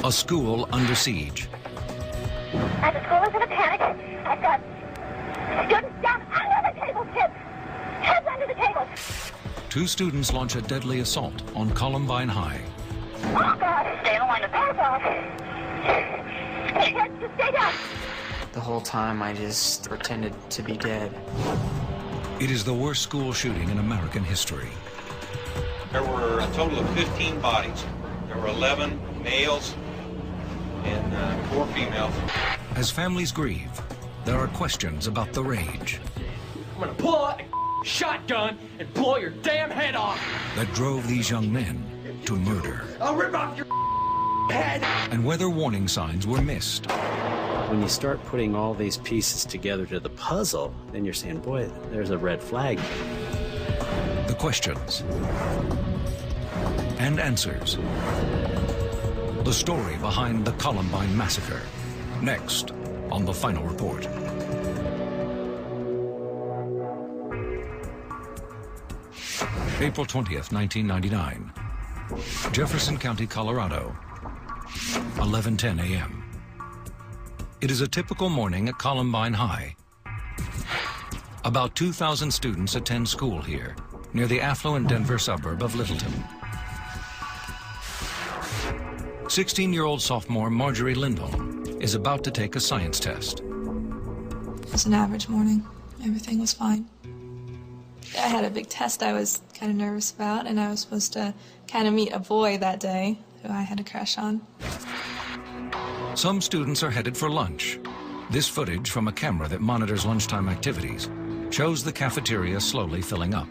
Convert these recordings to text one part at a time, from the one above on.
A school under siege. And the school is in a panic. I've got students down under the tables, kids. Heads under the tables. 2 students launch a deadly assault on Columbine High. Oh, God. Stay on the doors off. Kids, just stay down. The whole time I just pretended to be dead. It is the worst school shooting in American history. There were a total of 15 bodies. There were 11 males and 4 females. As families grieve, there are questions about the rage I'm gonna pull out a shotgun and blow your damn head off. that drove these young men to murder, I'll rip off your head. and whether warning signs were missed. When you start putting all these pieces together to the puzzle, then you're saying, boy, there's a red flag. The questions and answers. The story behind the Columbine massacre. Next on The Final Report. April 20th, 1999. Jefferson County, Colorado. 11:10 a.m. It is a typical morning at Columbine High. About 2,000 students attend school here, near the affluent Denver suburb of Littleton. 16-year-old sophomore Marjorie Lindholm is about to take a science test. It was an average morning. Everything was fine. I had a big test I was kind of nervous about, and I was supposed to kind of meet a boy that day who I had a crush on. Some students are headed for lunch. This footage from a camera that monitors lunchtime activities shows the cafeteria slowly filling up.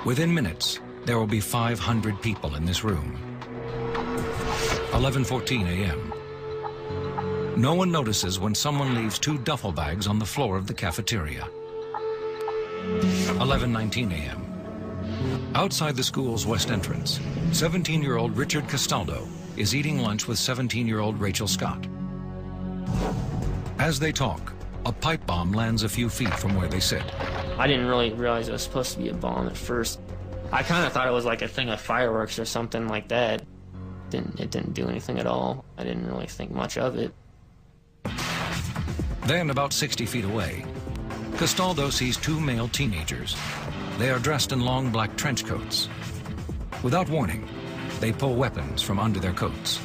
Within minutes, there will be 500 people in this room. 11:14 a.m. No one notices when someone leaves 2 duffel bags on the floor of the cafeteria. 11:19 a.m. Outside the school's west entrance, 17-year-old Richard Castaldo is eating lunch with 17-year-old Rachel Scott. As they talk, a pipe bomb lands a few feet from where they sit. I didn't really realize it was supposed to be a bomb at first. I kind of thought it was like a thing of fireworks or something like that. It didn't do anything at all. I didn't really think much of it. Then, about 60 feet away, Castaldo sees 2 male teenagers. They are dressed in long black trench coats. Without warning, they pull weapons from under their coats.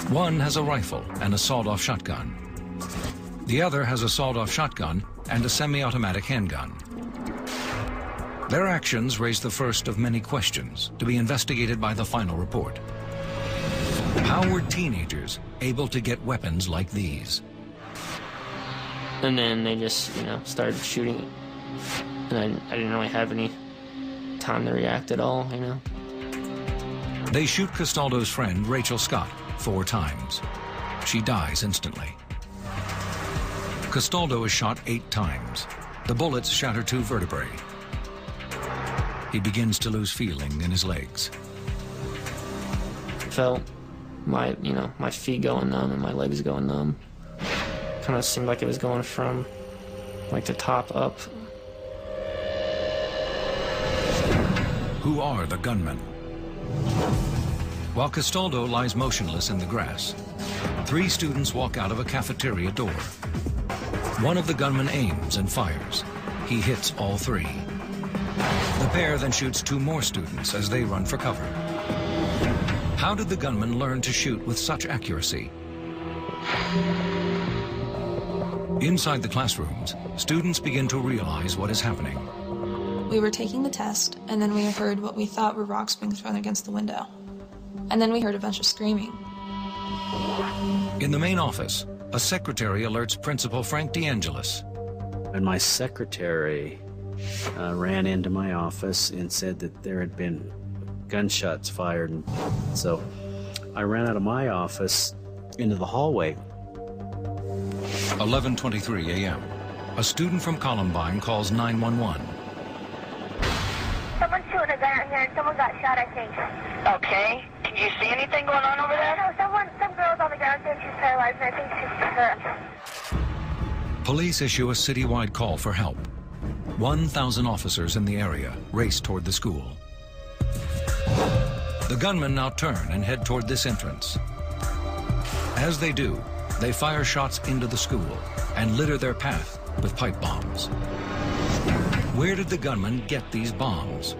One has a rifle and a sawed-off shotgun. The other has a sawed-off shotgun and a semi-automatic handgun. Their actions raise the first of many questions to be investigated by The Final Report. How were teenagers able to get weapons like these? And then they just, started shooting. And I didn't really have any time to react at all, They shoot Castaldo's friend, Rachel Scott, 4 times. She dies instantly. Castaldo is shot 8 times. The bullets shatter 2 vertebrae. He begins to lose feeling in his legs. Felt my feet going numb and my legs going numb. Kind of seemed like it was going from like the top up. Who are the gunmen? While Castaldo lies motionless in the grass, 3 students walk out of a cafeteria door. One of the gunmen aims and fires. He hits all 3. The pair then shoots 2 more students as they run for cover. How did the gunman learn to shoot with such accuracy? Inside the classrooms, students begin to realize what is happening. We were taking the test, and then we heard what we thought were rocks being thrown against the window. And then we heard a bunch of screaming. In the main office, a secretary alerts Principal Frank DeAngelis. And my secretary ran into my office and said that there had been gunshots fired. And so I ran out of my office into the hallway. 11:23 a.m. A student from Columbine calls 911. Someone's shooting a gun out here and someone got shot, I think. Okay. Can you see anything going on over there? No, some girl's on the ground saying she's paralyzed, and I think she's hurt. Police issue a citywide call for help. 1,000 officers in the area race toward the school. The gunmen now turn and head toward this entrance. As they do, they fire shots into the school and litter their path with pipe bombs. Where did the gunman get these bombs?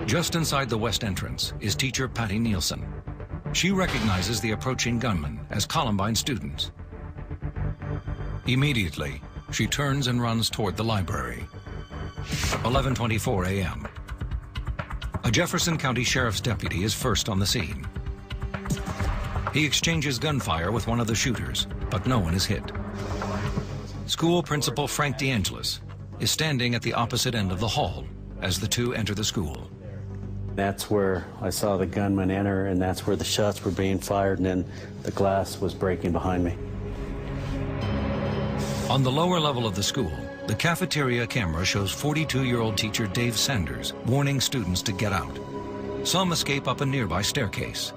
Just inside the west entrance is teacher Patty Nielsen. She recognizes the approaching gunman as Columbine students. Immediately, she turns and runs toward the library. 11:24 a.m. A Jefferson County Sheriff's deputy is first on the scene. He exchanges gunfire with one of the shooters, but no one is hit. School principal Frank DeAngelis is standing at the opposite end of the hall as the two enter the school. That's where I saw the gunman enter, and that's where the shots were being fired, and then the glass was breaking behind me. On the lower level of the school, the cafeteria camera shows 42-year-old teacher Dave Sanders warning students to get out. Some escape up a nearby staircase.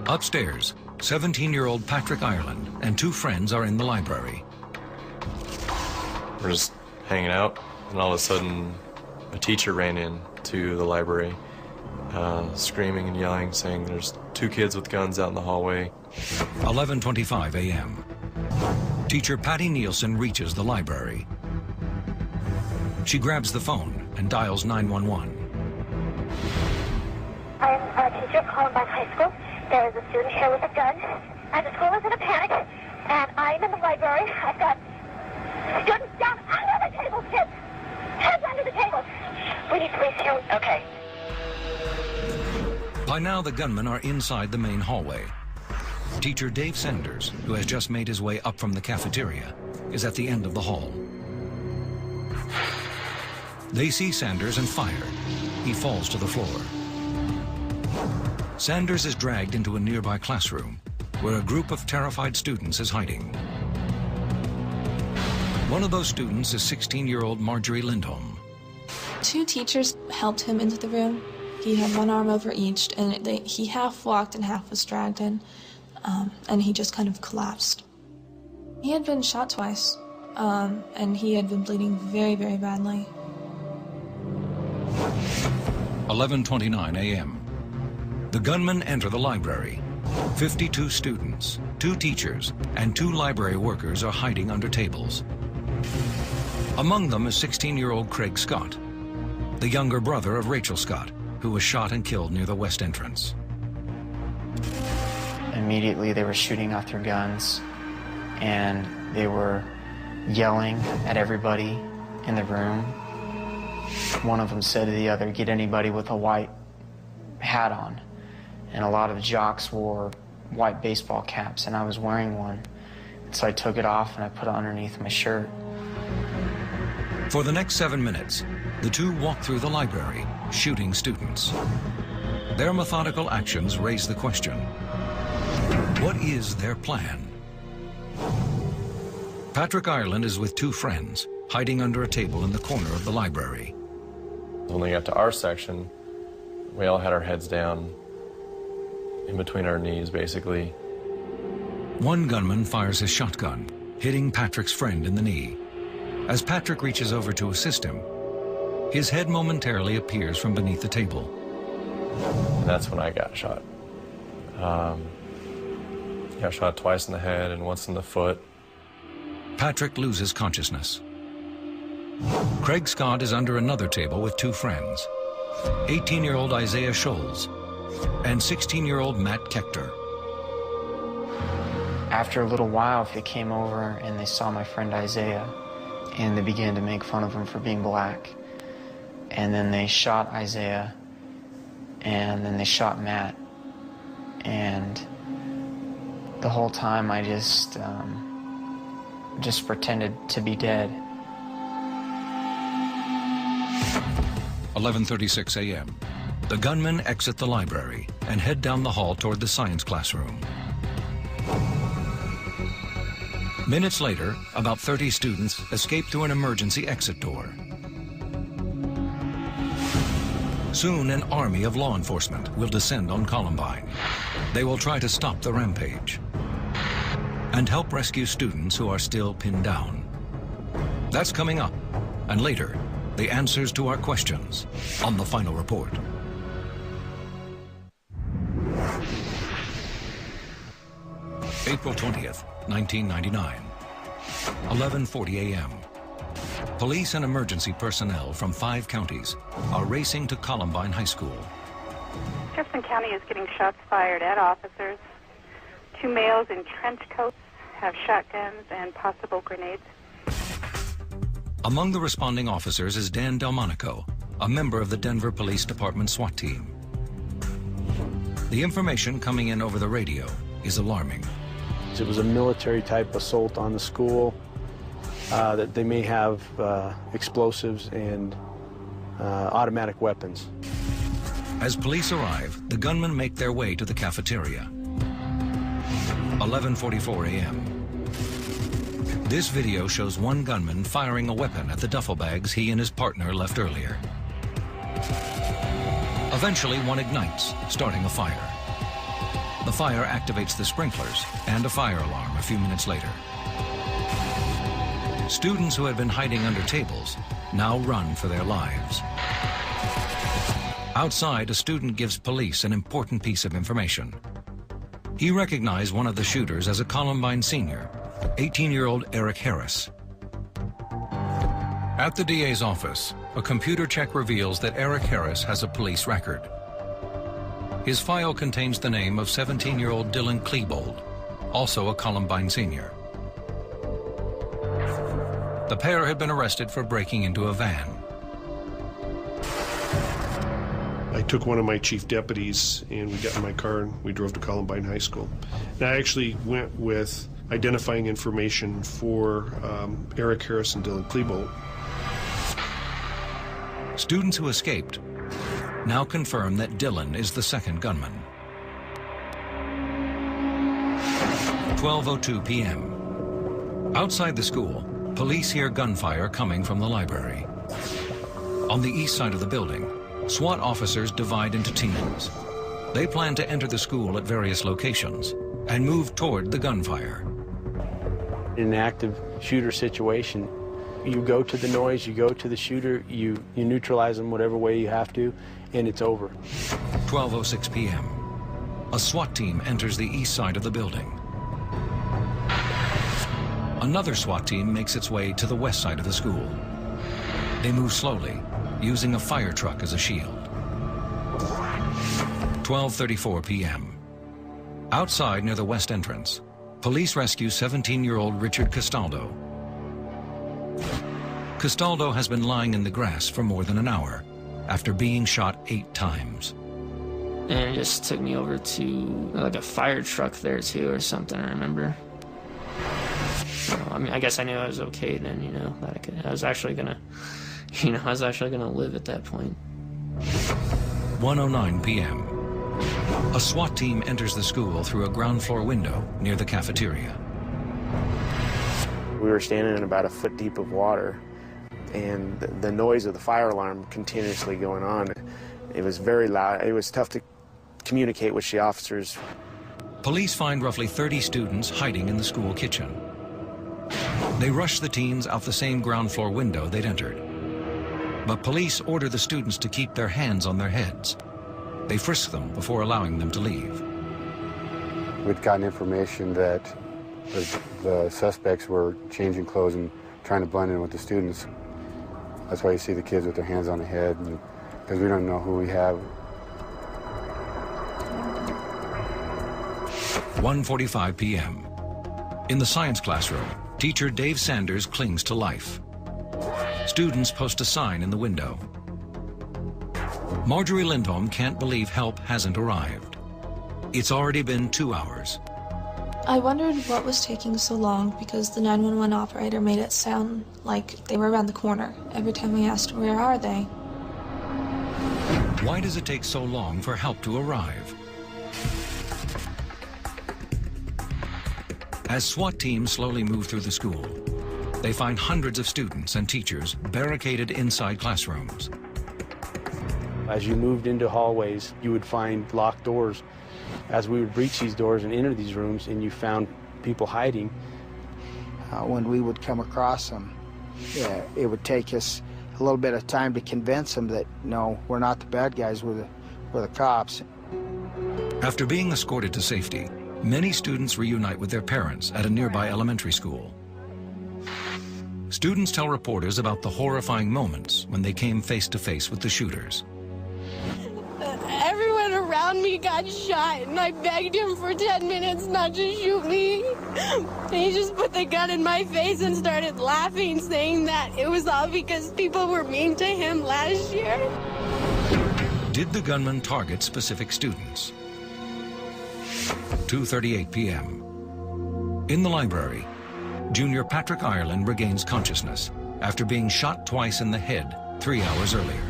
Upstairs, 17-year-old Patrick Ireland and two friends are in the library. We're just hanging out, and all of a sudden, a teacher ran in to the library, screaming and yelling, saying there's two kids with guns out in the hallway. 11:25 a.m. Teacher Patty Nielsen reaches the library. She grabs the phone and dials 911. I'm a teacher at Columbine High School. There is a student here with a gun, and the school is in a panic, and I'm in the library. I've got students down under the tables, kids! Heads under the tables! We need police here. Okay. By now, the gunmen are inside the main hallway. Teacher Dave Sanders, who has just made his way up from the cafeteria, is at the end of the hall. They see Sanders and fire. He falls to the floor. Sanders is dragged into a nearby classroom where a group of terrified students is hiding. One of those students is 16-year-old Marjorie Lindholm. Two teachers helped him into the room. He had one arm over each, and he half walked and half was dragged in, and he just kind of collapsed. He had been shot twice, and he had been bleeding very, very badly. 11:29 a.m. The gunmen enter the library. 52 students, 2 teachers, and 2 library workers are hiding under tables. Among them is 16-year-old Craig Scott, the younger brother of Rachel Scott, who was shot and killed near the west entrance. Immediately they were shooting off their guns, and they were yelling at everybody in the room. One of them said to the other, "Get anybody with a white hat on." And a lot of jocks wore white baseball caps, and I was wearing one. So I took it off and I put it underneath my shirt. For the next 7 minutes, the two walk through the library, shooting students. Their methodical actions raise the question: what is their plan? Patrick Ireland is with 2 friends, hiding under a table in the corner of the library. When we got to our section, we all had our heads down, in between our knees, basically. One gunman fires his shotgun, hitting Patrick's friend in the knee. As Patrick reaches over to assist him, his head momentarily appears from beneath the table. And that's when I got shot. Got shot twice in the head and once in the foot. Patrick loses consciousness. Craig Scott is under another table with 2 friends, 18-year-old Isaiah Scholes and 16-year-old Matt Kechter. After a little while, they came over and they saw my friend Isaiah, and they began to make fun of him for being black. And then they shot Isaiah, and then they shot Matt. And the whole time I just pretended to be dead. 11:36 a.m. The gunmen exit the library and head down the hall toward the science classroom. Minutes later, about 30 students escape through an emergency exit door. Soon, an army of law enforcement will descend on Columbine. They will try to stop the rampage and help rescue students who are still pinned down. That's coming up, and later, the answers to our questions on the final report. April 20th, 1999. 11:40 a.m. Police and emergency personnel from 5 counties are racing to Columbine High School. Jefferson County is getting shots fired at officers. 2 males in trench coats have shotguns and possible grenades. Among the responding officers is Dan Delmonico, a member of the Denver Police Department SWAT team. The information coming in over the radio is alarming. It was a military-type assault on the school, that they may have explosives and automatic weapons. As police arrive, the gunmen make their way to the cafeteria. 11:44 a.m. This video shows one gunman firing a weapon at the duffel bags he and his partner left earlier. Eventually, one ignites, starting a fire. The fire activates the sprinklers and a fire alarm a few minutes later. Students who had been hiding under tables now run for their lives. Outside, a student gives police an important piece of information. He recognized one of the shooters as a Columbine senior, 18-year-old Eric Harris. At the DA's office, a computer check reveals that Eric Harris has a police record. His file contains the name of 17-year-old Dylan Klebold, also a Columbine senior. The pair had been arrested for breaking into a van. I took one of my chief deputies and we got in my car and we drove to Columbine High School. And I actually went with identifying information for Eric Harris and Dylan Klebold. Students who escaped now confirm that Dylan is the second gunman. 12:02 p.m. Outside the school, police hear gunfire coming from the library. On the east side of the building, SWAT officers divide into teams. They plan to enter the school at various locations and move toward the gunfire. In an active shooter situation, you go to the noise, you go to the shooter, you neutralize them whatever way you have to, and it's over. 12:06 p.m. A SWAT team enters the east side of the building. Another SWAT team makes its way to the west side of the school. They move slowly, using a fire truck as a shield. 12:34 p.m. Outside near the west entrance, police rescue 17-year-old Richard Castaldo. Castaldo has been lying in the grass for more than an hour after being shot 8 times. And it just took me over to like a fire truck there too or something, I remember. I mean, I guess I knew I was okay then, you know, that I was actually gonna live at that point. 1:09 p.m. A SWAT team enters the school through a ground floor window near the cafeteria. We were standing in about a foot deep of water, and the noise of the fire alarm continuously going on. It was very loud. It was tough to communicate with the officers. Police find roughly 30 students hiding in the school kitchen. They rush the teens out the same ground floor window they'd entered. But police order the students to keep their hands on their heads. They frisk them before allowing them to leave. We'd gotten information that the suspects were changing clothes and trying to blend in with the students. That's why you see the kids with their hands on their head, because we don't know who we have. 1:45 p.m. In the science classroom, teacher Dave Sanders clings to life. Students post a sign in the window. Marjorie Lindholm can't believe help hasn't arrived. It's already been 2 hours. I wondered what was taking so long because the 911 operator made it sound like they were around the corner every time we asked where are they. Why does it take so long for help to arrive? As SWAT teams slowly move through the school, they find hundreds of students and teachers barricaded inside classrooms. As you moved into hallways, you would find locked doors. As we would breach these doors and enter these rooms, and you found people hiding. When we would come across them, it would take us a little bit of time to convince them that, no, we're not the bad guys, we're the cops. After being escorted to safety, many students reunite with their parents at a nearby elementary school. Students tell reporters about the horrifying moments when they came face to face with the shooters. Everyone around me got shot, and I begged him for 10 minutes not to shoot me. And he just put the gun in my face and started laughing, saying that it was all because people were mean to him last year. Did the gunman target specific students? 2:38 p.m. In the library, Junior Patrick Ireland regains consciousness after being shot twice in the head 3 hours earlier.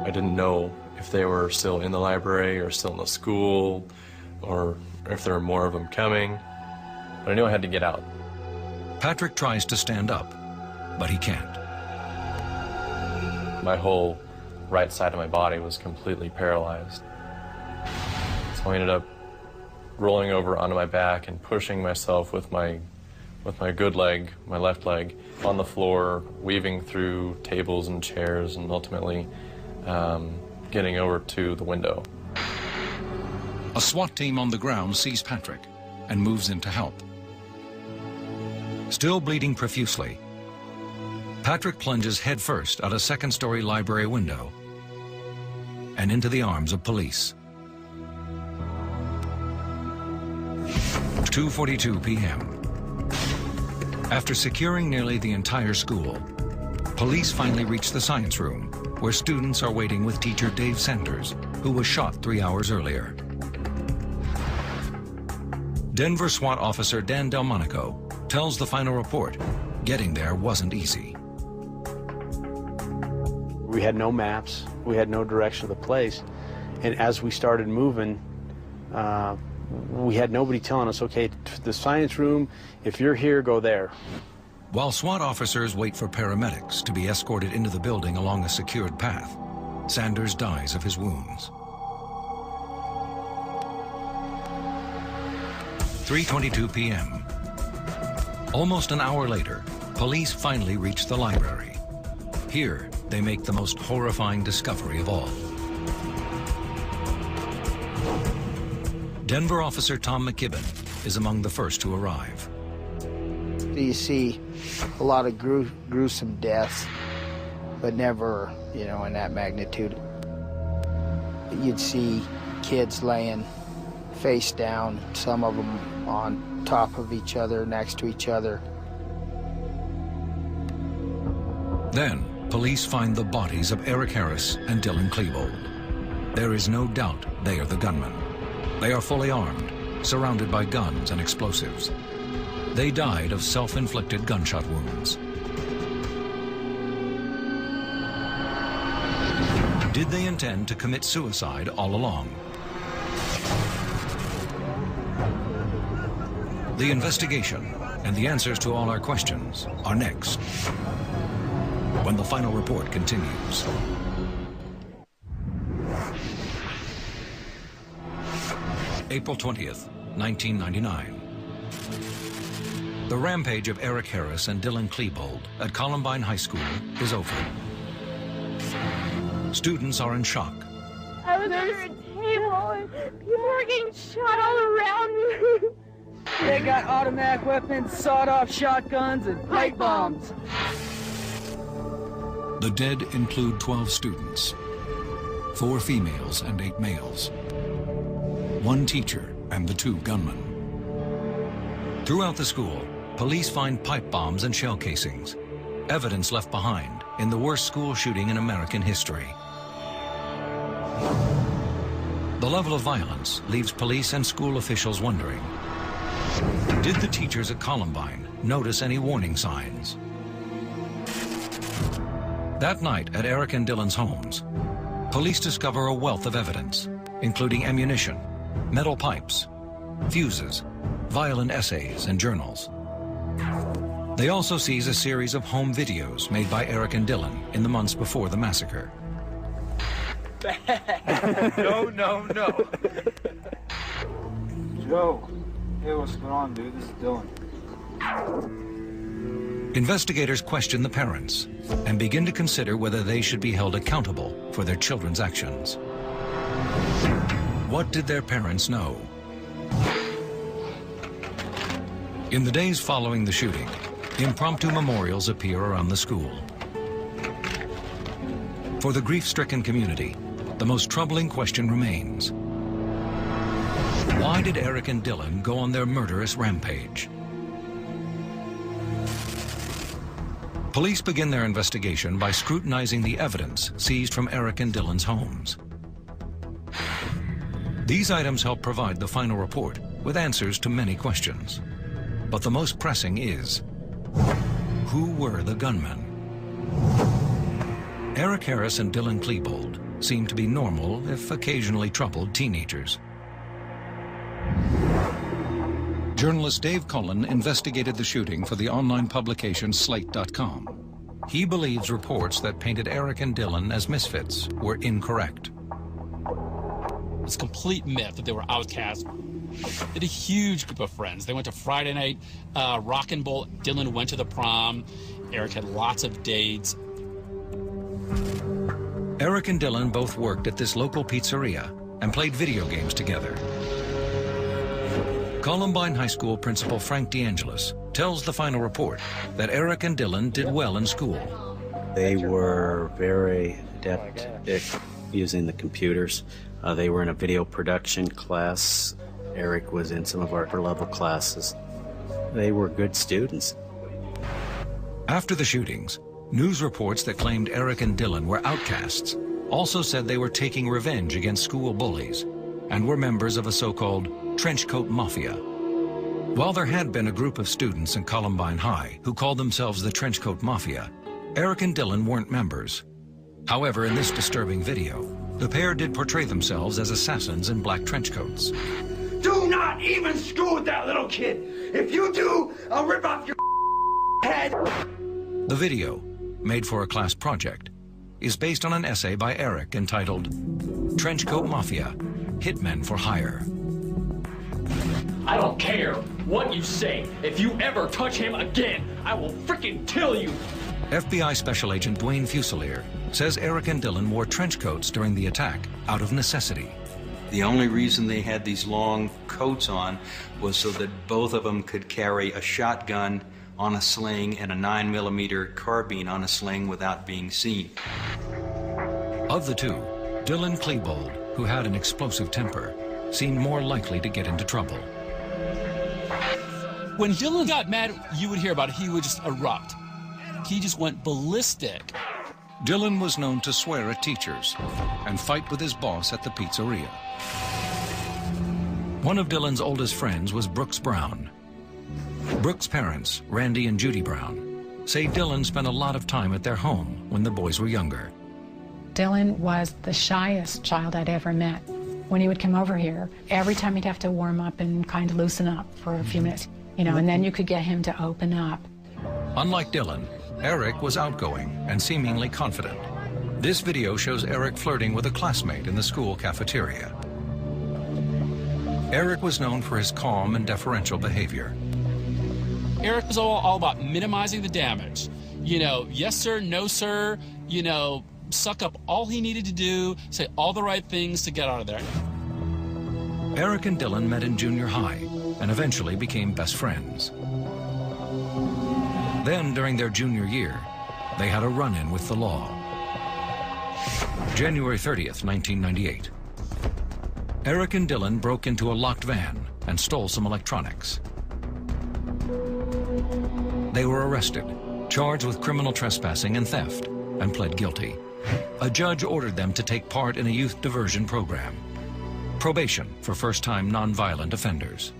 I didn't know if they were still in the library or still in the school, or if there were more of them coming, but I knew I had to get out. Patrick tries to stand up, but he can't. My whole right side of my body was completely paralyzed. So I ended up rolling over onto my back and pushing myself with my good leg, my left leg, on the floor, weaving through tables and chairs, and ultimately getting over to the window. A SWAT team on the ground sees Patrick and moves in to help. Still bleeding profusely, Patrick plunges headfirst out a second-story library window and into the arms of police. 2:42 p.m. After securing nearly the entire school, police finally reach the science room, where students are waiting with teacher Dave Sanders, who was shot 3 hours earlier. Denver SWAT officer Dan Delmonico tells the final report getting there wasn't easy. We had no maps, we had no direction of the place, and as we started moving, we had nobody telling us, okay, the science room, if you're here, go there. While SWAT officers wait for paramedics to be escorted into the building along a secured path, Sanders dies of his wounds. 3:22 p.m. Almost an hour later, police finally reach the library. Here, they make the most horrifying discovery of all. Denver officer Tom McKibben is among the first to arrive. You see a lot of gruesome deaths, but never, you know, in that magnitude. You'd see kids laying face down, some of them on top of each other, next to each other. Then, police find the bodies of Eric Harris and Dylan Klebold. There is no doubt they are the gunmen. They are fully armed, surrounded by guns and explosives. They died of self-inflicted gunshot wounds. Did they intend to commit suicide all along? The investigation and the answers to all our questions are next, when the final report continues. April 20th, 1999. The rampage of Eric Harris and Dylan Klebold at Columbine High School is over. Students are in shock. I was under a table and people were getting shot all around me. They got automatic weapons, sawed-off shotguns, and pipe bombs. The dead include 12 students, 4 females and 8 males, 1 teacher and the 2 gunmen. Throughout the school, police find pipe bombs and shell casings, evidence left behind in the worst school shooting in American history. The level of violence leaves police and school officials wondering, did the teachers at Columbine notice any warning signs? That night at Eric and Dylan's homes, police discover a wealth of evidence, including ammunition, metal pipes, fuses, violent essays, and journals. They also seize a series of home videos made by Eric and Dylan in the months before the massacre. No, no, no. Joe. Hey, what's going on, dude? This is Dylan. Investigators question the parents and begin to consider whether they should be held accountable for their children's actions. What did their parents know? In the days following the shooting, impromptu memorials appear around the school. For the grief-stricken community, the most troubling question remains. Why did Eric and Dylan go on their murderous rampage? Police begin their investigation by scrutinizing the evidence seized from Eric and Dylan's homes. These items help provide the final report with answers to many questions. But the most pressing is, who were the gunmen? Eric Harris and Dylan Klebold seem to be normal, if occasionally troubled, teenagers. Journalist Dave Cullen investigated the shooting for the online publication Slate.com. He believes reports that painted Eric and Dylan as misfits were incorrect. It's a complete myth that they were outcasts. They had a huge group of friends. They went to Friday night rock and bowl. Dylan went to the prom. Eric had lots of dates. Eric and Dylan both worked at this local pizzeria and played video games together. Columbine High School principal Frank DeAngelis tells the final report that Eric and Dylan did well in school. They were very adept at using the computers. They were in a video production class. Eric was in some of our upper-level classes. They were good students. After the shootings, news reports that claimed Eric and Dylan were outcasts also said they were taking revenge against school bullies and were members of a so-called trenchcoat mafia. While there had been a group of students in Columbine High who called themselves the Trenchcoat Mafia, Eric and Dylan weren't members. However, in this disturbing video, the pair did portray themselves as assassins in black trenchcoats. Do not even screw with that little kid. If you do, I'll rip off your head. The video, made for a class project, is based on an essay by Eric entitled Trenchcoat Mafia, Hitmen for Hire. I don't care what you say. If you ever touch him again, I will freaking kill you. FBI Special Agent Dwayne Fusilier says Eric and Dylan wore trench coats during the attack out of necessity. The only reason they had these long coats on was so that both of them could carry a shotgun on a sling and a 9mm carbine on a sling without being seen. Of the two, Dylan Klebold, who had an explosive temper, seemed more likely to get into trouble. When Dylan got mad, you would hear about it. He would just erupt. He just went ballistic. Dylan was known to swear at teachers and fight with his boss at the pizzeria. One of Dylan's oldest friends was Brooks Brown. Brooks' parents, Randy and Judy Brown, say Dylan spent a lot of time at their home when the boys were younger. Dylan was the shyest child I'd ever met. When he would come over here, every time he'd have to warm up and kind of loosen up for a few minutes, you know, and then you could get him to open up. Unlike Dylan, Eric was outgoing and seemingly confident. This video shows Eric flirting with a classmate in the school cafeteria. Eric was known for his calm and deferential behavior. Eric was all about minimizing the damage. You know, yes sir, no sir, you know, suck up all he needed to do, say all the right things to get out of there. Eric and Dylan met in junior high and eventually became best friends. Then, during their junior year, they had a run-in with the law. January 30th, 1998. Eric and Dylan broke into a locked van and stole some electronics. They were arrested, charged with criminal trespassing and theft, and pled guilty. A judge ordered them to take part in a youth diversion program. Probation for first-time nonviolent offenders.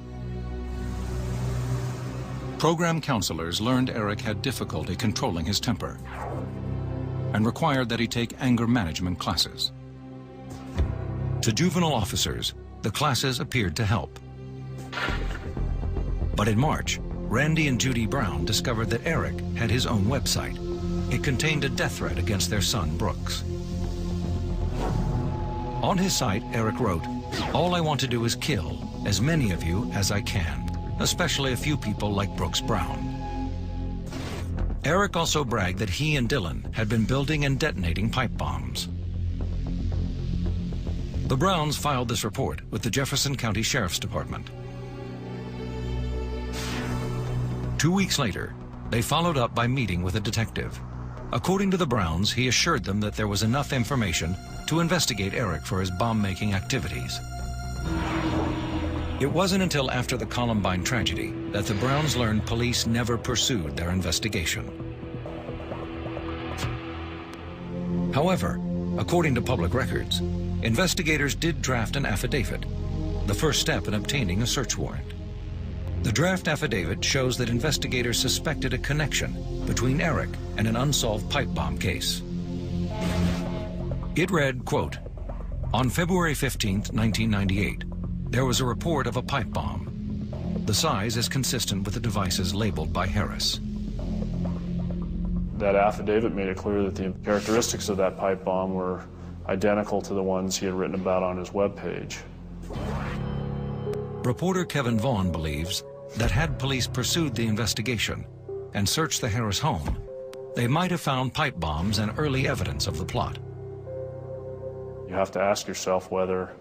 Program counselors learned Eric had difficulty controlling his temper and required that he take anger management classes. To juvenile officers, the classes appeared to help. But in March, Randy and Judy Brown discovered that Eric had his own website. It contained a death threat against their son, Brooks. On his site, Eric wrote, "All I want to do is kill as many of you as I can, especially a few people like Brooks Brown." Eric also bragged that he and Dylan had been building and detonating pipe bombs. The Browns filed this report with the Jefferson County Sheriff's Department. 2 weeks later, they followed up by meeting with a detective. According to the Browns, he assured them that there was enough information to investigate Eric for his bomb-making activities. It wasn't until after the Columbine tragedy that the Browns learned police never pursued their investigation. However, according to public records, investigators did draft an affidavit, the first step in obtaining a search warrant. The draft affidavit shows that investigators suspected a connection between Eric and an unsolved pipe bomb case. It read, quote, "On February 15, 1998, there was a report of a pipe bomb. The size is consistent with the devices labeled by Harris." That affidavit made it clear that the characteristics of that pipe bomb were identical to the ones he had written about on his webpage. Reporter Kevin Vaughn believes that had police pursued the investigation and searched the Harris home, they might have found pipe bombs and early evidence of the plot. You have to ask yourself whether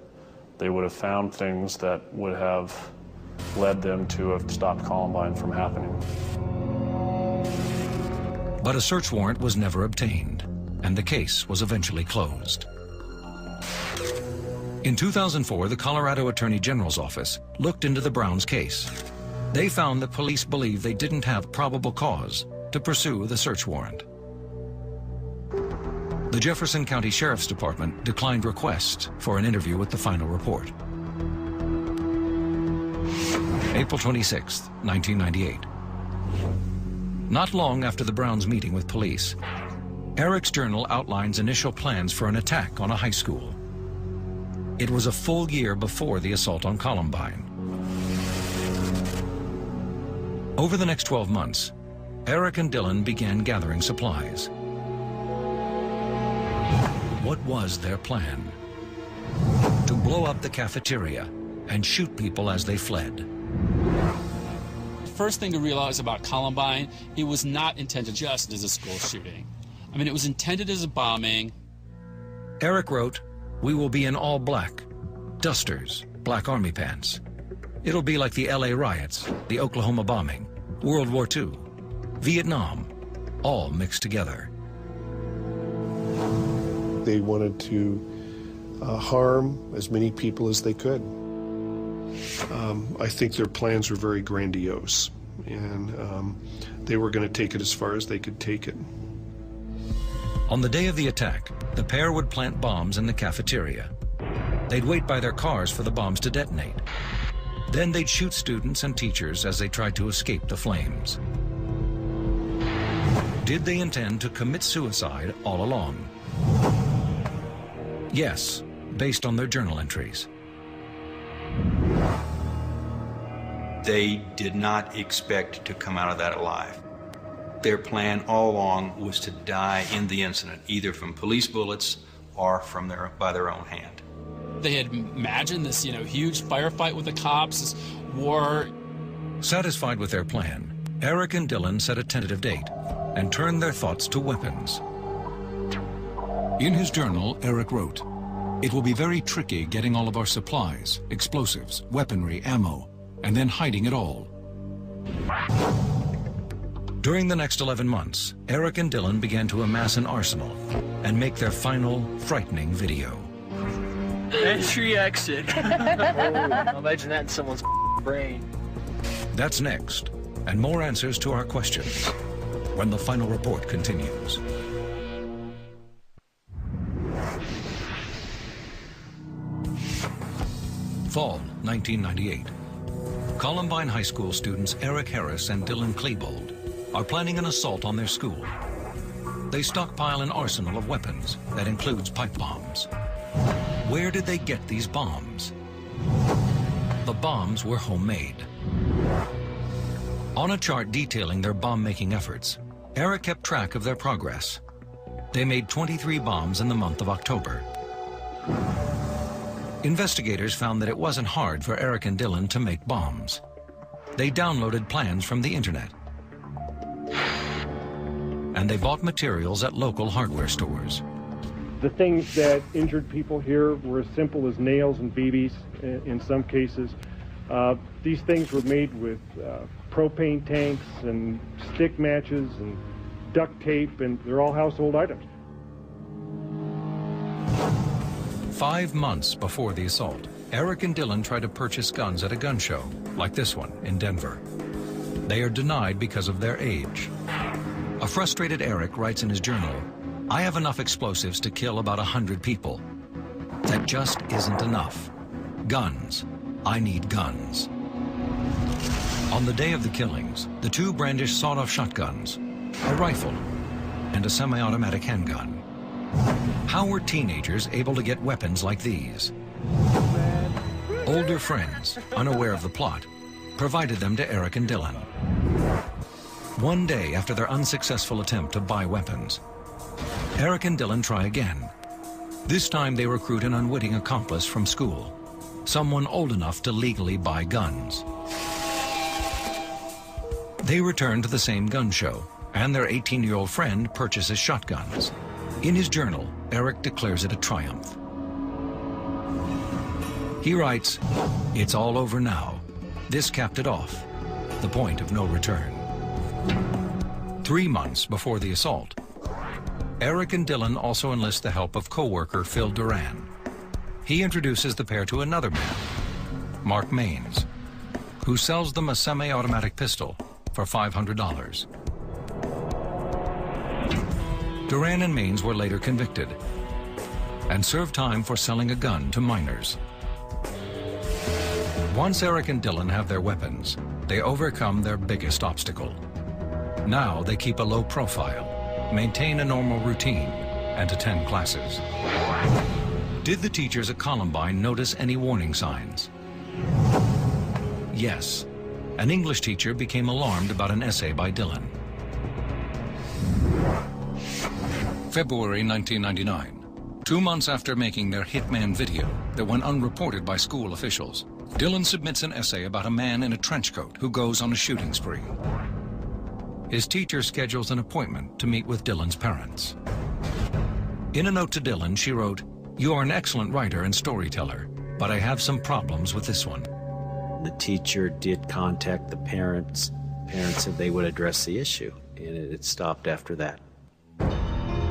they would have found things that would have led them to have stopped Columbine from happening. But a search warrant was never obtained, and the case was eventually closed. In 2004, the Colorado Attorney General's office looked into the Browns case. They found that police believed they didn't have probable cause to pursue the search warrant. The Jefferson County Sheriff's Department declined requests for an interview with the final report. April 26, 1998. Not long after the Browns' meeting with police, Eric's journal outlines initial plans for an attack on a high school. It was a full year before the assault on Columbine. Over the next 12 months, Eric and Dylan began gathering supplies. What was their plan? To blow up the cafeteria and shoot people as they fled. First thing to realize about Columbine, it was not intended just as a school shooting. I mean, it was intended as a bombing. Eric wrote, "We will be in all black, dusters, black army pants. It'll be like the LA riots, the Oklahoma bombing, World War II, Vietnam, all mixed together." They wanted to harm as many people as they could. I think their plans were very grandiose, and they were going to take it as far as they could take it. On the day of the attack, the pair would plant bombs in the cafeteria. They'd wait by their cars for the bombs to detonate. Then they'd shoot students and teachers as they tried to escape the flames. Did they intend to commit suicide all along? Yes, based on their journal entries. They did not expect to come out of that alive. Their plan all along was to die in the incident, either from police bullets or by their own hand. They had imagined this, huge firefight with the cops, this war. Satisfied with their plan, Eric and Dylan set a tentative date and turned their thoughts to weapons. In his journal, Eric wrote, "It will be very tricky getting all of our supplies, explosives, weaponry, ammo, and then hiding it all." During the next 11 months, Eric and Dylan began to amass an arsenal and make their final, frightening video. Entry, exit. Imagine that in someone's brain. That's next, and more answers to our questions when the final report continues. Fall 1998. Columbine High School students Eric Harris and Dylan Klebold are planning an assault on their school. They stockpile an arsenal of weapons that includes pipe bombs. Where did they get these bombs? The bombs were homemade. On a chart detailing their bomb-making efforts, Eric kept track of their progress. They made 23 bombs in the month of October. Investigators found that it wasn't hard for Eric and Dylan to make bombs. They downloaded plans from the internet. And they bought materials at local hardware stores. The things that injured people here were as simple as nails and BBs in some cases. These things were made with propane tanks and stick matches and duct tape, and they're all household items. 5 months before the assault, Eric and Dylan tried to purchase guns at a gun show, like this one in Denver. They are denied because of their age. A frustrated Eric writes in his journal, "I have enough explosives to kill about 100 people. That just isn't enough. Guns. I need guns." On the day of the killings, the two brandished sawed-off shotguns, a rifle, and a semi-automatic handgun. How were teenagers able to get weapons like these? Older friends, unaware of the plot, provided them to Eric and Dylan. One day after their unsuccessful attempt to buy weapons, Eric and Dylan try again. This time they recruit an unwitting accomplice from school, someone old enough to legally buy guns. They return to the same gun show, and their 18-year-old friend purchases shotguns. In his journal, Eric declares it a triumph. He writes, "It's all over now. This capped it off. The point of no return." 3 months before the assault, Eric and Dylan also enlist the help of co-worker Phil Duran. He introduces the pair to another man, Mark Maines, who sells them a semi-automatic pistol for $500. Duran and Maines were later convicted and served time for selling a gun to minors. Once Eric and Dylan have their weapons, they overcome their biggest obstacle. Now they keep a low profile, maintain a normal routine, and attend classes. Did the teachers at Columbine notice any warning signs? Yes. An English teacher became alarmed about an essay by Dylan. February 1999. 2 months after making their Hitman video that went unreported by school officials, Dylan submits an essay about a man in a trench coat who goes on a shooting spree. His teacher schedules an appointment to meet with Dylan's parents. In a note to Dylan, she wrote, "You are an excellent writer and storyteller, but I have some problems with this one." The teacher did contact the parents. Parents said they would address the issue, and it stopped after that.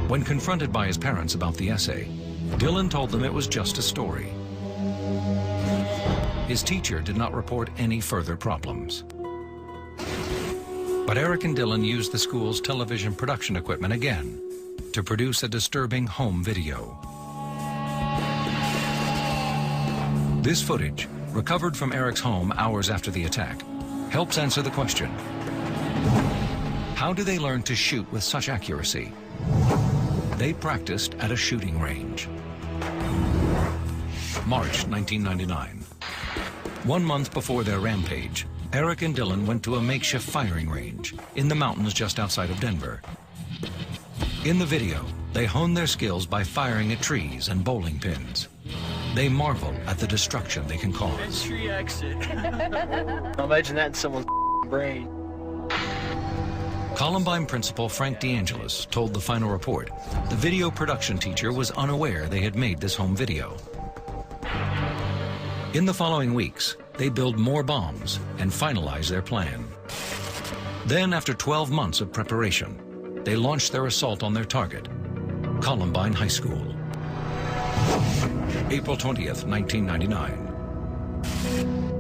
When confronted by his parents about the essay, Dylan told them it was just a story. His teacher did not report any further problems. But Eric and Dylan used the school's television production equipment again to produce a disturbing home video. This footage, recovered from Eric's home hours after the attack, helps answer the question: how do they learn to shoot with such accuracy? They practiced at a shooting range. March 1999. 1 month before their rampage, Eric and Dylan went to a makeshift firing range in the mountains just outside of Denver. In the video, they hone their skills by firing at trees and bowling pins. They marvel at the destruction they can cause. Entry exit. Imagine that in someone's brain. Columbine principal Frank DeAngelis told the final report the video production teacher was unaware they had made this home video. In the following weeks, they build more bombs and finalize their plan. Then, after 12 months of preparation, they launched their assault on their target, Columbine High School. April 20th, 1999.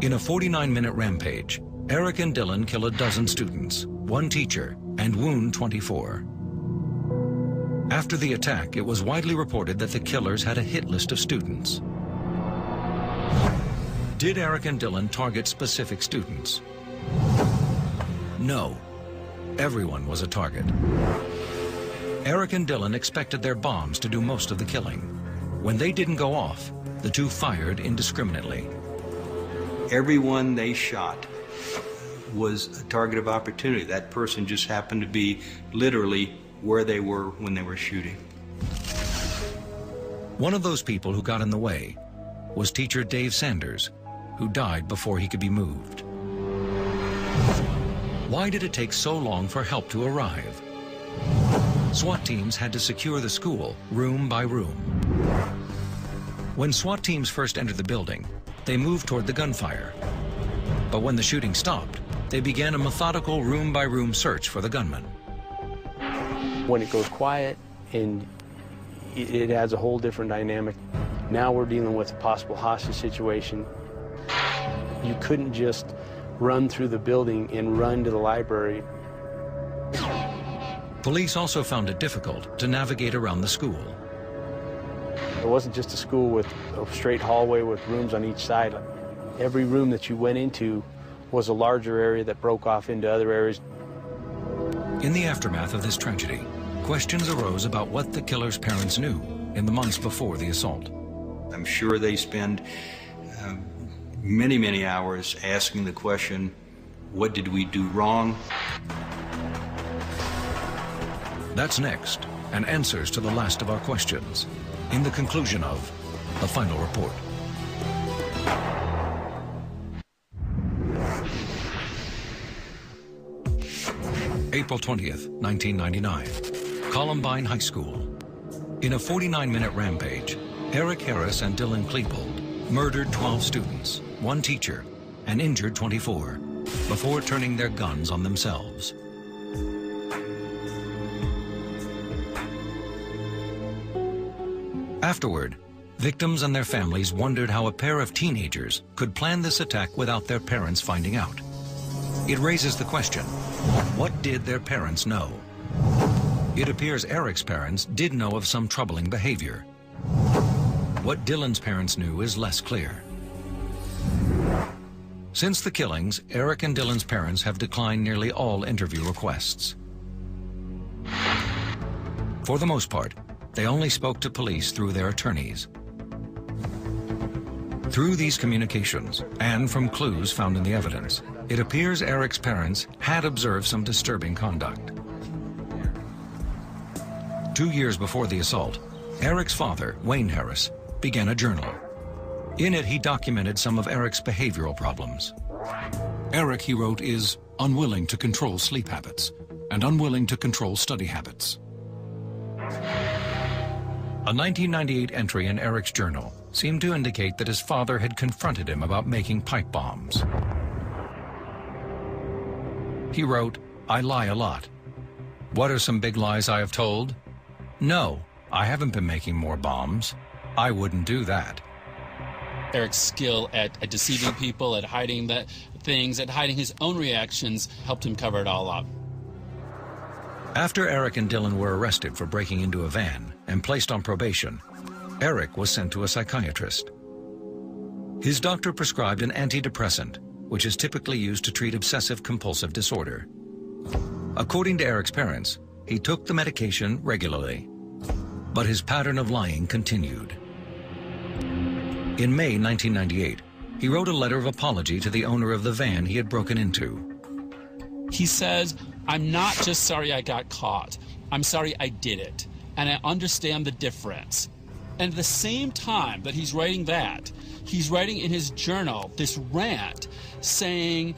In a 49-minute rampage, Eric and Dylan kill a dozen students, 1 teacher, and wound 24. After the attack, it was widely reported that the killers had a hit list of students. Did Eric and Dylan target specific students? No. Everyone was a target. Eric and Dylan expected their bombs to do most of the killing. When they didn't go off, the two fired indiscriminately. Everyone they shot was a target of opportunity. That person just happened to be literally where they were when they were shooting. One of those people who got in the way was teacher Dave Sanders, who died before he could be moved. Why did it take so long for help to arrive? SWAT teams had to secure the school room by room. When SWAT teams first entered the building, they moved toward the gunfire. But when the shooting stopped, they began a methodical room-by-room search for the gunman. When it goes quiet and it adds a whole different dynamic. Now we're dealing with a possible hostage situation. You couldn't just run through the building and run to the library. Police also found it difficult to navigate around the school. It wasn't just a school with a straight hallway with rooms on each side. Every room that you went into was a larger area that broke off into other areas. In the aftermath of this tragedy, questions arose about what the killer's parents knew in the months before the assault. I'm sure they spend many, many hours asking the question, what did we do wrong? That's next, and answers to the last of our questions, in the conclusion of The Final Report. April 20th, 1999, Columbine High School. In a 49-minute rampage, Eric Harris and Dylan Klebold murdered 12 students, 1 teacher, and injured 24, before turning their guns on themselves. Afterward, victims and their families wondered how a pair of teenagers could plan this attack without their parents finding out. It raises the question, what did their parents know? It appears Eric's parents did know of some troubling behavior. What Dylan's parents knew is less clear. Since the killings, Eric and Dylan's parents have declined nearly all interview requests. For the most part, they only spoke to police through their attorneys. Through these communications, and from clues found in the evidence, it appears Eric's parents had observed some disturbing conduct. 2 years before the assault, Eric's father, Wayne Harris, began a journal. In it, he documented some of Eric's behavioral problems. Eric, he wrote, is unwilling to control sleep habits and unwilling to control study habits. A 1998 entry in Eric's journal seemed to indicate that his father had confronted him about making pipe bombs. He wrote, "I lie a lot. What are some big lies I have told? No, I haven't been making more bombs. I wouldn't do that." Eric's skill at deceiving people, at hiding things, at hiding his own reactions, helped him cover it all up. After Eric and Dylan were arrested for breaking into a van and placed on probation, Eric was sent to a psychiatrist. His doctor prescribed an antidepressant, which is typically used to treat obsessive-compulsive disorder. According to Eric's parents, he took the medication regularly, but his pattern of lying continued. In May 1998, he wrote a letter of apology to the owner of the van he had broken into. He says, "I'm not just sorry I got caught. I'm sorry I did it, and I understand the difference." And at the same time that he's writing that, he's writing in his journal this rant saying,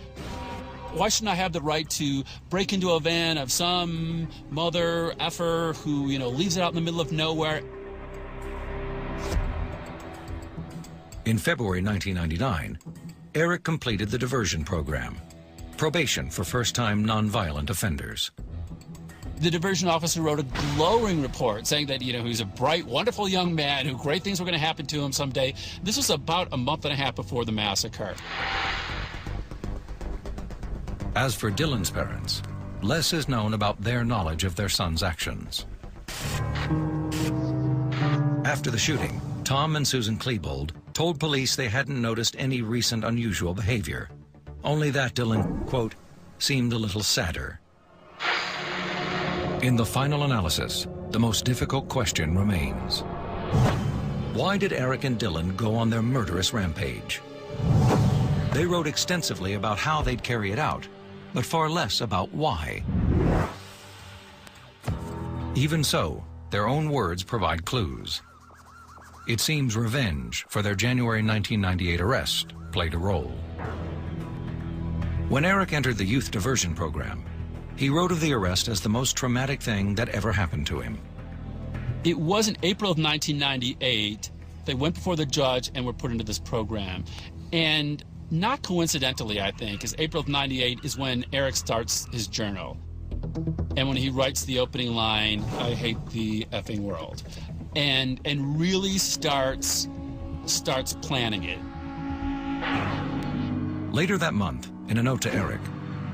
why shouldn't I have the right to break into a van of some mother effer who, leaves it out in the middle of nowhere? In February 1999, Eric completed the diversion program, probation for first-time nonviolent offenders. The diversion officer wrote a glowing report saying that, he's a bright, wonderful young man who great things were going to happen to him someday. This was about a month and a half before the massacre. As for Dylan's parents, less is known about their knowledge of their son's actions. After the shooting, Tom and Susan Klebold told police they hadn't noticed any recent unusual behavior, only that Dylan, quote, seemed a little sadder. In the final analysis, the most difficult question remains. Why did Eric and Dylan go on their murderous rampage? They wrote extensively about how they'd carry it out, but far less about why. Even so, their own words provide clues. It seems revenge for their January 1998 arrest played a role. When Eric entered the youth diversion program, he wrote of the arrest as the most traumatic thing that ever happened to him. It was in April of 1998. They went before the judge and were put into this program. And not coincidentally, I think, is April of '98 is when Eric starts his journal. And when he writes the opening line, "I hate the effing world," and really starts planning it. Later that month, in a note to Eric,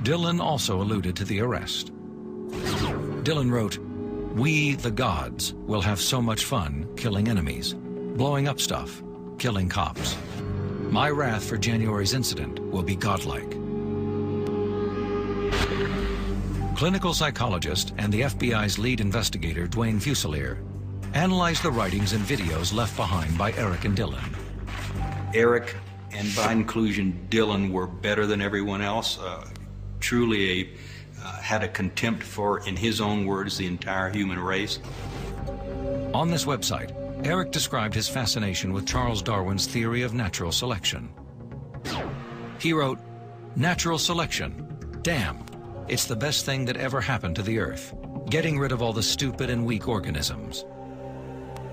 Dylan also alluded to the arrest. Dylan wrote, "We, the gods, will have so much fun killing enemies, blowing up stuff, killing cops. My wrath for January's incident will be godlike." Clinical psychologist and the FBI's lead investigator, Dwayne Fusilier, analyzed the writings and videos left behind by Eric and Dylan. Eric, and by inclusion Dylan, were better than everyone else. Truly had a contempt for, in his own words, the entire human race. On this website, Eric described his fascination with Charles Darwin's theory of natural selection. He wrote, "Natural selection, damn, it's the best thing that ever happened to the earth, getting rid of all the stupid and weak organisms."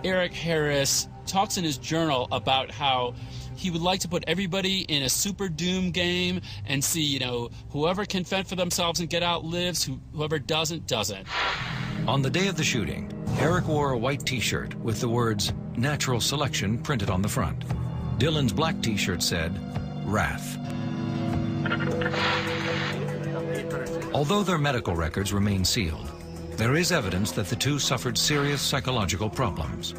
Eric Harris talks in his journal about how he would like to put everybody in a super doom game and see, you know, whoever can fend for themselves and get out lives, whoever doesn't, doesn't. On the day of the shooting, Eric wore a white t-shirt with the words "Natural Selection" printed on the front. Dylan's black t-shirt said, "Wrath." Although their medical records remain sealed, there is evidence that the two suffered serious psychological problems.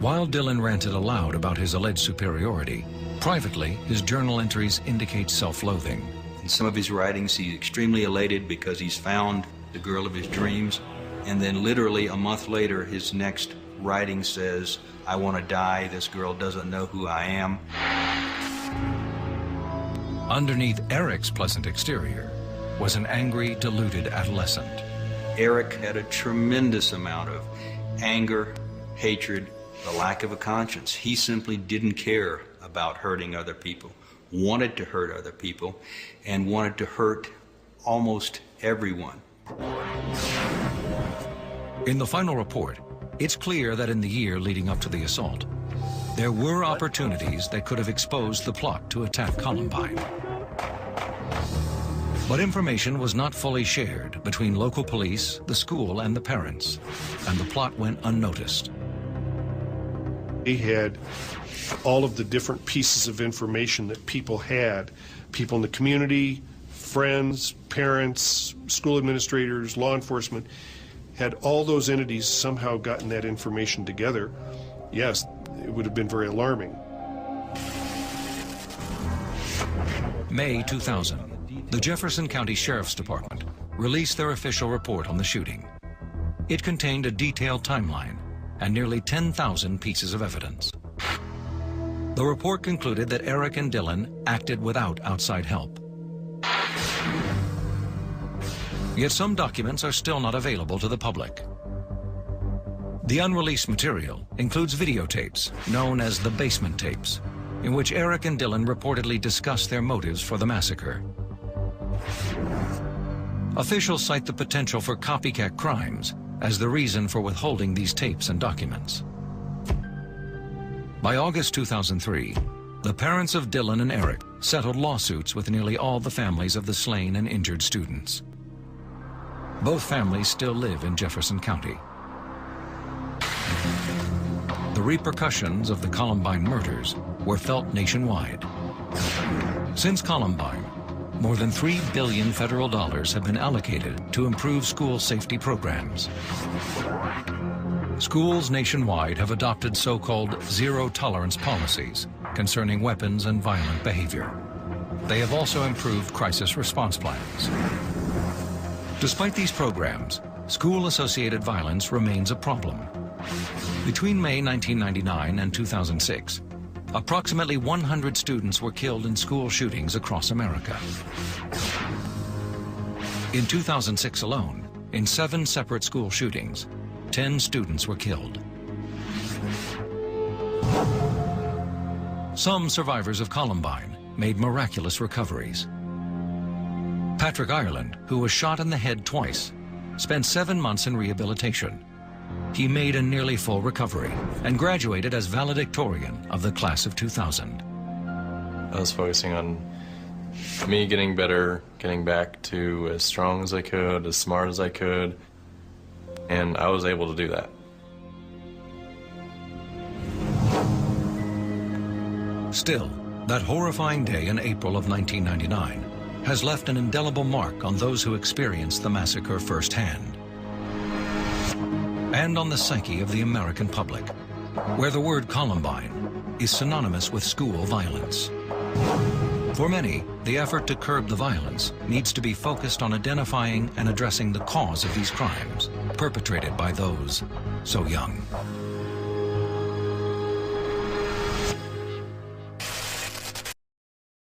While Dylan ranted aloud about his alleged superiority, privately, his journal entries indicate self-loathing. In some of his writings, he's extremely elated because he's found the girl of his dreams. And then literally a month later, his next writing says, "I want to die. This girl doesn't know who I am." Underneath Eric's pleasant exterior was an angry, deluded adolescent. Eric had a tremendous amount of anger, hatred, the lack of a conscience. He simply didn't care about hurting other people, wanted to hurt other people, and wanted to hurt almost everyone. In the final report, it's clear that in the year leading up to the assault, there were opportunities that could have exposed the plot to attack Columbine. But information was not fully shared between local police, the school, and the parents, and the plot went unnoticed. They had all of the different pieces of information that people had. People in the community, friends, parents, school administrators, law enforcement, had all those entities somehow gotten that information together. Yes, it would have been very alarming. May 2000, the Jefferson County Sheriff's Department released their official report on the shooting. It contained a detailed timeline and nearly 10,000 pieces of evidence. The report concluded that Eric and Dylan acted without outside help. Yet some documents are still not available to the public. The unreleased material includes videotapes known as the basement tapes, in which Eric and Dylan reportedly discuss their motives for the massacre. Officials cite the potential for copycat crimes as the reason for withholding these tapes and documents. By August 2003, the parents of Dylan and Eric settled lawsuits with nearly all the families of the slain and injured students. Both families still live in Jefferson County. The repercussions of the Columbine murders were felt nationwide. Since Columbine, more than $3 billion federal dollars have been allocated to improve school safety programs. Schools nationwide have adopted so-called zero-tolerance policies concerning weapons and violent behavior. They have also improved crisis response plans. Despite these programs, school-associated violence remains a problem. Between May 1999 and 2006, approximately 100 students were killed in school shootings across America. In 2006 alone, in 7 separate school shootings, 10 students were killed. Some survivors of Columbine made miraculous recoveries. Patrick Ireland, who was shot in the head twice, spent 7 months in rehabilitation. He made a nearly full recovery and graduated as valedictorian of the class of 2000. I was focusing on me getting better, getting back to as strong as I could, as smart as I could, and I was able to do that. Still, that horrifying day in April of 1999 has left an indelible mark on those who experienced the massacre firsthand, and on the psyche of the American public, where the word Columbine is synonymous with school violence. For many, the effort to curb the violence needs to be focused on identifying and addressing the cause of these crimes perpetrated by those so young.